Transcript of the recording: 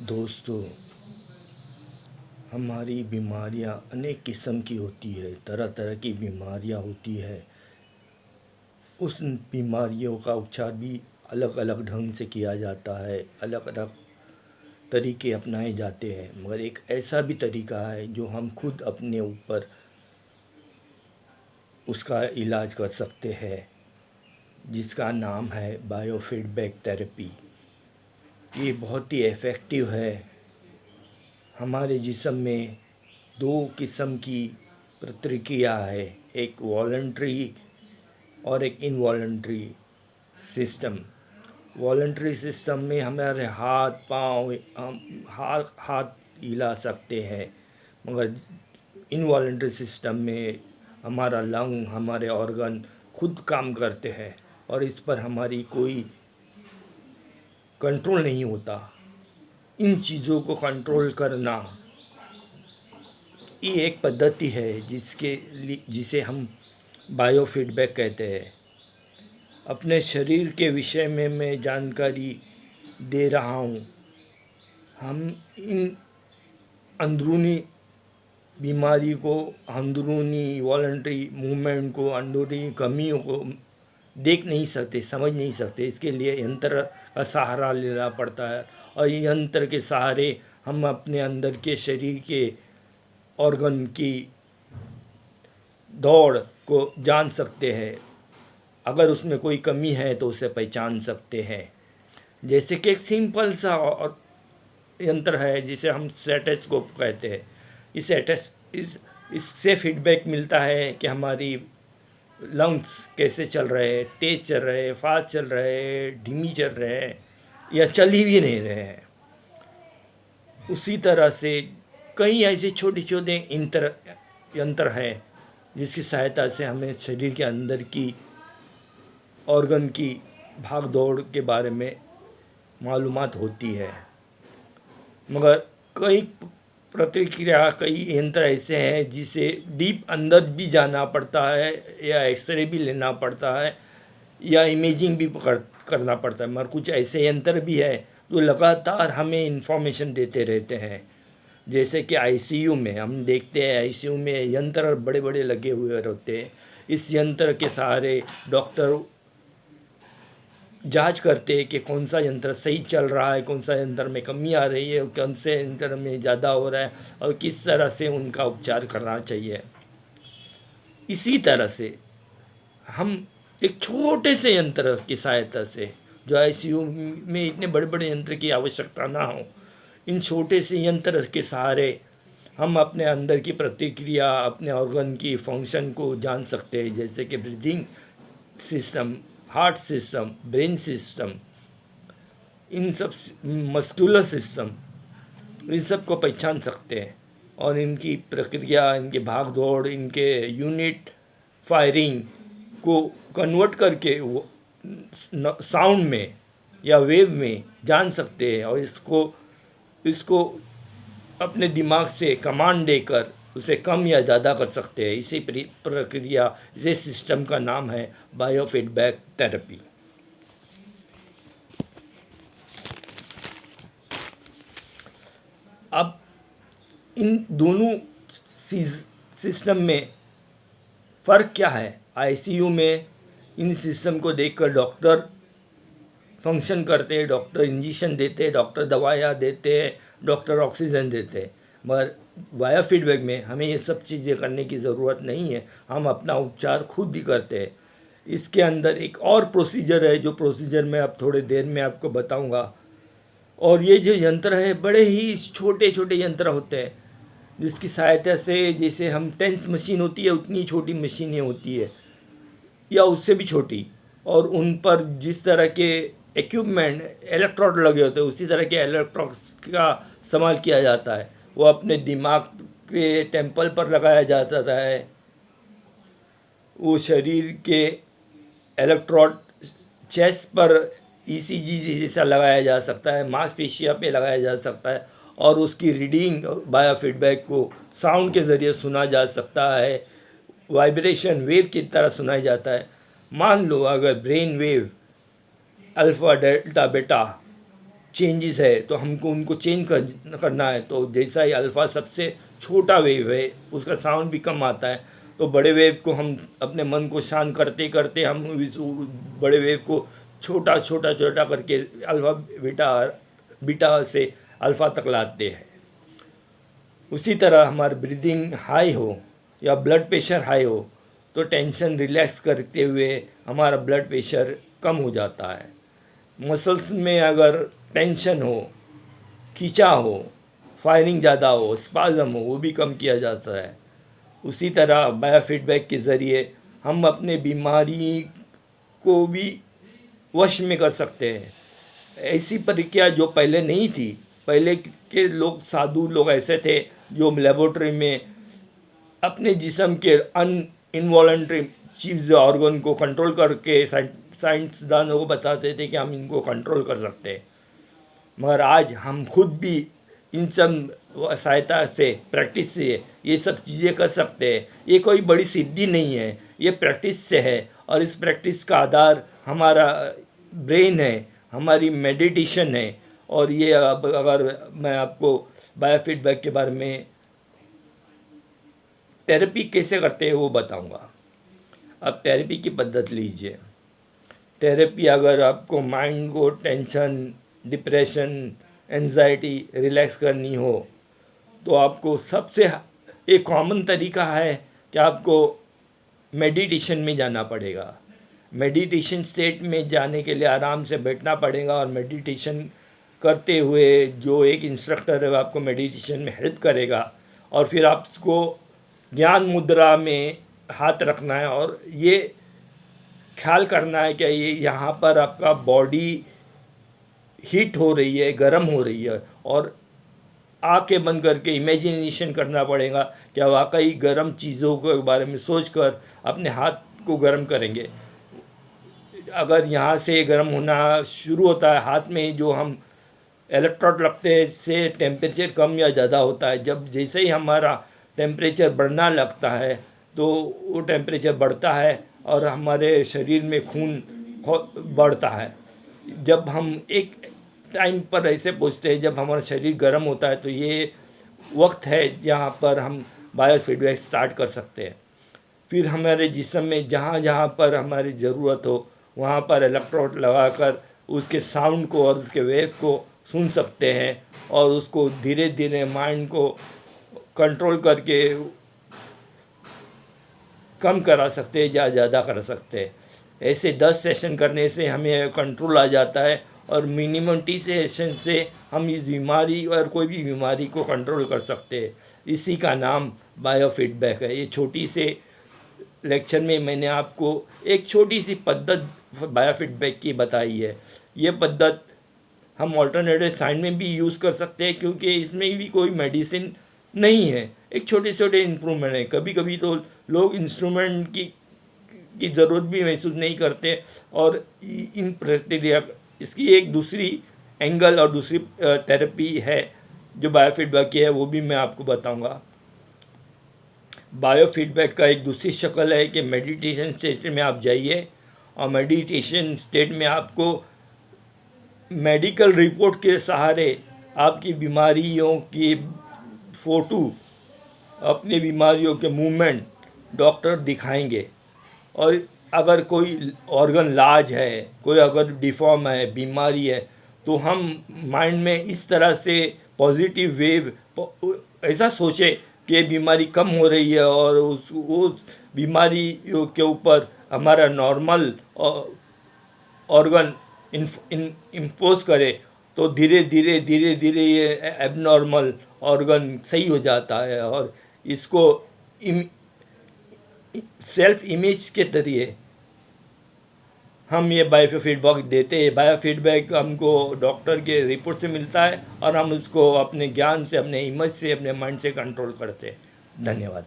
दोस्तों, हमारी बीमारियां अनेक किस्म की होती है। तरह तरह की बीमारियां होती है। उस बीमारियों का उपचार भी अलग अलग ढंग से किया जाता है। अलग अलग तरीके अपनाए जाते हैं, मगर एक ऐसा भी तरीका है जो हम खुद अपने ऊपर उसका इलाज कर सकते हैं, जिसका नाम है बायोफीडबैक थेरेपी। ये बहुत ही इफ़ेक्टिव है। हमारे जिस्म में दो किस्म की प्रतिक्रिया है, एक वॉलंटरी और एक इनवॉलंटरी सिस्टम। वॉलंटरी सिस्टम में हमारे हाथ पाँव हम हाथ हिला सकते हैं, मगर इनवॉलंटरी सिस्टम में हमारा लंग, हमारे ऑर्गन खुद काम करते हैं और इस पर हमारी कोई कंट्रोल नहीं होता। इन चीज़ों को कंट्रोल करना ये एक पद्धति है जिसे हम बायोफीडबैक कहते हैं। अपने शरीर के विषय में मैं जानकारी दे रहा हूँ। हम इन अंदरूनी बीमारी को, अंदरूनी वॉलंटरी मूवमेंट को, अंदरूनी कमियों को देख नहीं सकते, समझ नहीं सकते। इसके लिए यंत्र का सहारा लेना पड़ता है और यंत्र के सहारे हम अपने अंदर के शरीर के ऑर्गन की दौड़ को जान सकते हैं। अगर उसमें कोई कमी है तो उसे पहचान सकते हैं। जैसे कि एक सिंपल सा और यंत्र है जिसे हम स्टेथोस्कोप कहते हैं। इससे फीडबैक मिलता है कि हमारी लंग्स कैसे चल रहे हैं, तेज़ चल रहे हैं, फास्ट चल रहे हैं, धीमी चल रहे हैं या चल ही भी नहीं रहे हैं। उसी तरह से कई ऐसे छोटे छोटे यंत्र हैं जिसकी सहायता से हमें शरीर के अंदर की ऑर्गन की भाग दौड़ के बारे में मालूमात होती है। मगर कई यंत्र ऐसे हैं जिसे डीप अंदर भी जाना पड़ता है या एक्सरे भी लेना पड़ता है या इमेजिंग भी करना पड़ता है। मगर कुछ ऐसे यंत्र भी है जो लगातार हमें इंफॉर्मेशन देते रहते हैं। जैसे कि आईसीयू में हम देखते हैं, आईसीयू में यंत्र बड़े बड़े लगे हुए रहते हैं। इस यंत्र के सहारे डॉक्टर जांच करते हैं कि कौन सा यंत्र सही चल रहा है, कौन सा यंत्र में कमी आ रही है, कौन से यंत्र में ज़्यादा हो रहा है और किस तरह से उनका उपचार करना चाहिए। इसी तरह से हम एक छोटे से यंत्र की सहायता से, जो आईसीयू में इतने बड़े बड़े यंत्र की आवश्यकता ना हो, इन छोटे से यंत्र के सहारे हम अपने अंदर की प्रतिक्रिया, अपने ऑर्गन की फंक्शन को जान सकते हैं। जैसे कि breathing system, heart system, brain system, इन सब मस्कुलर सिस्टम, इन सब को पहचान सकते हैं और इनकी प्रक्रिया, इनके भाग दौड़, इनके यूनिट फायरिंग को कन्वर्ट करके वो साउंड में या वेव में जान सकते हैं और इसको अपने दिमाग से कमांड देकर उसे कम या ज़्यादा कर सकते हैं। इसी प्रक्रिया, इसी सिस्टम का नाम है बायोफीडबैक थेरेपी। अब इन दोनों सिस्टम में फ़र्क क्या है? आईसीयू में इन सिस्टम को देखकर डॉक्टर फंक्शन करते हैं, डॉक्टर इंजेक्शन देते हैं, डॉक्टर दवाइयाँ देते हैं, डॉक्टर ऑक्सीजन देते हैं। मगर बायोफीडबैक में हमें ये सब चीज़ें करने की ज़रूरत नहीं है। हम अपना उपचार खुद ही करते हैं। इसके अंदर एक और प्रोसीजर है, जो प्रोसीजर मैं अब थोड़ी देर में आपको बताऊंगा। और ये जो यंत्र है, बड़े ही छोटे छोटे यंत्र होते हैं जिसकी सहायता से, जैसे हम टेंस मशीन होती है उतनी छोटी मशीनें होती है या उससे भी छोटी, और उन पर जिस तरह के इक्विपमेंट, इलेक्ट्रोड लगे होते हैं, उसी तरह के इलेक्ट्रोड का इस्तेमाल किया जाता है। वो अपने दिमाग के टेम्पल पर लगाया जाता है। वो शरीर के इलेक्ट्रोड चेस्ट पर ईसीजी जैसा लगाया जा सकता है, मांसपेशियों पे लगाया जा सकता है और उसकी रीडिंग बायोफीडबैक को साउंड के ज़रिए सुना जा सकता है। वाइब्रेशन वेव की तरह सुनाई जाता है। मान लो अगर ब्रेन वेव अल्फ़ा डेल्टा बेटा चेंजेस है तो हमको उनको चेंज करना है। तो जैसा ही अल्फ़ा सबसे छोटा वेव है, उसका साउंड भी कम आता है, तो बड़े वेव को हम अपने मन को शांत करते करते हम इस बड़े वेव को छोटा छोटा छोटा करके अल्फ़ा बीटा से अल्फ़ा तक लाते हैं। उसी तरह हमारा ब्रीदिंग हाई हो या ब्लड प्रेशर हाई हो तो टेंशन रिलैक्स करते हुए हमारा ब्लड प्रेशर कम हो जाता है। मसल्स में अगर टेंशन हो, खींचा हो, फायरिंग ज़्यादा हो, स्पाज़म हो, वो भी कम किया जाता है। उसी तरह बायोफीडबैक के ज़रिए हम अपने बीमारी को भी वश में कर सकते हैं। ऐसी प्रक्रिया जो पहले नहीं थी। पहले के लोग, साधु लोग ऐसे थे जो लेबोरेटरी में अपने जिस्म के इनवॉलंटरी चीज़ ऑर्गन को कंट्रोल करके साइंसदानों को बताते थे कि हम इनको कंट्रोल कर सकते हैं। मगर आज हम खुद भी इन सब सहायता से, प्रैक्टिस से ये सब चीज़ें कर सकते हैं। ये कोई बड़ी सिद्धि नहीं है, ये प्रैक्टिस से है। और इस प्रैक्टिस का आधार हमारा ब्रेन है, हमारी मेडिटेशन है। और ये अब अगर मैं आपको बायोफीडबैक के बारे में थेरेपी कैसे करते हैं वो बताऊंगा। अब थेरेपी की पद्धति लीजिए। थेरेपी अगर आपको माइंड को टेंशन, डिप्रेशन, एंजाइटी रिलैक्स करनी हो तो आपको सबसे एक कॉमन तरीका है कि आपको मेडिटेशन में जाना पड़ेगा। मेडिटेशन स्टेट में जाने के लिए आराम से बैठना पड़ेगा और मेडिटेशन करते हुए जो एक इंस्ट्रक्टर है वो आपको मेडिटेशन में हेल्प करेगा। और फिर आपको ज्ञान मुद्रा में हाथ रखना है और ये ख्याल करना है कि ये यहाँ पर आपका बॉडी हीट हो रही है, गर्म हो रही है, और आंखें बंद करके इमेजिनेशन करना पड़ेगा कि वाकई गर्म चीज़ों के बारे में सोचकर अपने हाथ को गर्म करेंगे। अगर यहाँ से गर्म होना शुरू होता है, हाथ में जो हम इलेक्ट्रोड लगते हैं से टेम्परेचर कम या ज़्यादा होता है। जब जैसे ही हमारा टेम्परेचर बढ़ना लगता है तो वो टेम्परेचर बढ़ता है और हमारे शरीर में खून बढ़ता है। जब हम एक टाइम पर ऐसे पहुँचते हैं जब हमारा शरीर गर्म होता है तो ये वक्त है जहाँ पर हम बायोफीडबैक स्टार्ट कर सकते हैं। फिर हमारे जिस्म में जहाँ जहाँ पर हमारी ज़रूरत हो वहाँ पर इलेक्ट्रोड लगाकर उसके साउंड को और उसके वेव को सुन सकते हैं और उसको धीरे धीरे माइंड को कंट्रोल करके कम करा सकते हैं या ज़्यादा कर सकते हैं। ऐसे 10 सेशन करने से हमें कंट्रोल आ जाता है और मिनिमम 30 सेशन से हम इस बीमारी और कोई भी बीमारी को कंट्रोल कर सकते हैं। इसी का नाम बायोफीडबैक है। ये छोटी से लेक्चर में मैंने आपको एक छोटी सी पद्धत बायोफीडबैक की बताई है। ये पद्धत हम ऑल्टरनेटिव साइंस में भी यूज़ कर सकते हैं क्योंकि इसमें भी कोई मेडिसिन नहीं है, एक छोटे छोटे इम्प्रूवमेंट है। कभी कभी तो लोग इंस्ट्रूमेंट की ज़रूरत भी महसूस नहीं करते और इन प्रक्रिया इसकी एक दूसरी एंगल और दूसरी थेरेपी है जो बायोफीडबैक की है, वो भी मैं आपको बताऊंगा। बायोफीडबैक का एक दूसरी शक्ल है कि मेडिटेशन स्टेट में आप जाइए और मेडिटेशन स्टेट में आपको मेडिकल रिपोर्ट के सहारे आपकी बीमारियों की फ़ोटो, अपनी बीमारियों के मूवमेंट डॉक्टर दिखाएंगे। और अगर कोई ऑर्गन लार्ज है, कोई अगर डिफॉर्म है, बीमारी है, तो हम माइंड में इस तरह से पॉजिटिव वेव ऐसा सोचे कि बीमारी कम हो रही है और उस बीमारी के ऊपर हमारा नॉर्मल ऑर्गन इम्पोज करे तो धीरे धीरे धीरे धीरे ये एबनॉर्मल ऑर्गन सही हो जाता है। और इसको सेल्फ इमेज के जरिए हम ये बायोफीडबैक देते हैं। बायोफीडबैक हमको डॉक्टर के रिपोर्ट से मिलता है और हम उसको अपने ज्ञान से, अपने इमेज से, अपने माइंड से कंट्रोल करते हैं। धन्यवाद।